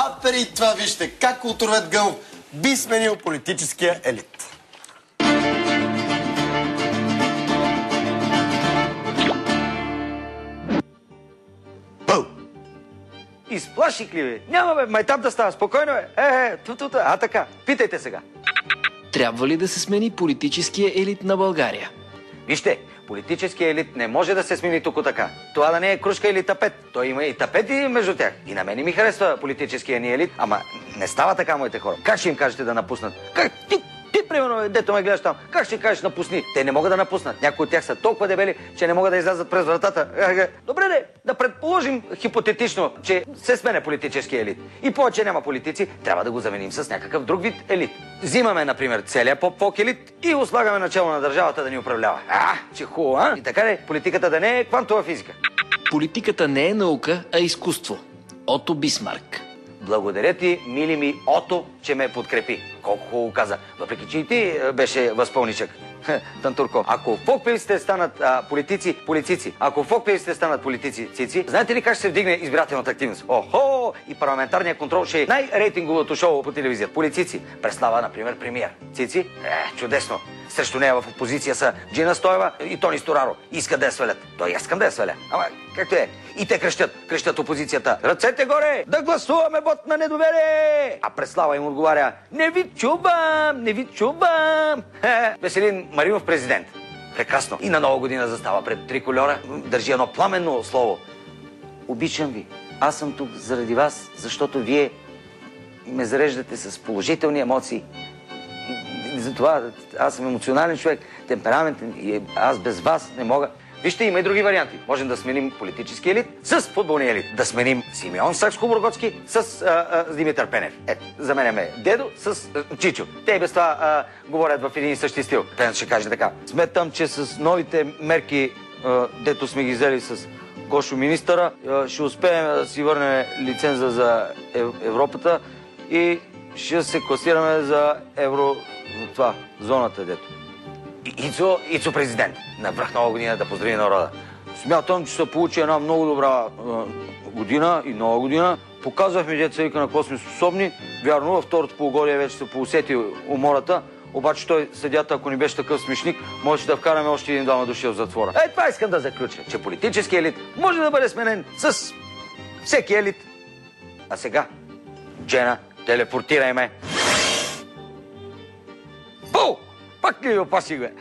А преди това вижте как културовед Гълъб би сменил политическия елит. Изплаших ли, бе? Няма, бе, майтап да става, спокойно, бе. А така, питайте сега. Трябва ли да се смени политическия елит на България? Вижте, политическия елит не може да се смени тук така. Това да не е кружка или тапет. Той има и тапети между тях. И на мен ми харесва политическия ни елит, ама не става така, моите хора. Как ще им кажете да напуснат? Как? Ти, примерно, дето ме гледаш там, как ще кажеш напусни? Те не могат да напуснат. Някои от тях са толкова дебели, че не могат да излязат през вратата. Добре, да предположим хипотетично, че се смене политическия елит. И повече няма политици, трябва да го заменим с някакъв друг вид елит. Взимаме, например, целият поп-фолк елит и го слагаме начало на държавата да ни управлява. Че хубаво, а? И така ли, политиката да не е квантова физика. Политиката не е наука, а изкуство. Ото Бисмарк. Благодаря ти, мили ми Ото, че ме подкрепи. Колко хубаво каза. Въпреки, че и ти беше възпълничък. Тантурко. Ако фолкпевиците станат политици, ако фолкпевиците станат политици, знаете ли как ще се вдигне избирателната активност? Охо! И парламентарният контрол ще е най-рейтинговото шоу по телевизията. Политици. Преслава, например, премиер. Цици? Чудесно. Срещу нея в опозиция са Джина Стоева и Тони Стораро. Искат да я свалят. Той искам да я сваля. Ама, както е. И те крещят опозицията. Ръцете горе! Да гласуваме вот на недоверие! А Преслава им отговаря: не ви чувам! Веселин Маринов президент. Прекрасно. И на Нова година застава пред трикольора, държи едно пламенно слово. Обичам ви. Аз съм тук заради вас, защото вие ме зареждате с положителни емоции. И затова аз съм емоционален човек, темпераментен и аз без вас не мога. Вижте, има и други варианти. Можем да сменим политически елит с футболния елит. Да сменим Симеон Сакскобургготски с Димитър Пенев. Ето, заменяме дедо с Чичо. Те и без това говорят в един и същи стил. Пенев ще каже така: сметам, че с новите мерки, дето сме ги взели с Гошо министъра, ще успеем да си върнем лиценза за Европата и ще се класираме за зоната, дето. Ицо президент. На връх Нова година да поздрави народа. Смятам, че се получи една много добра година и Нова година. Показвахме, деца вика, на какво сме способни. Вярно, във второто полугодие вече се поусети умората. Обаче той, съдята, ако не беше такъв смешник, можеше да вкараме още един-двама души в затвора. Това искам да заключа, че политически елит може да бъде сменен с всеки елит. А сега, Джена, телепортирай ме. Пак ли ви опасих, бе?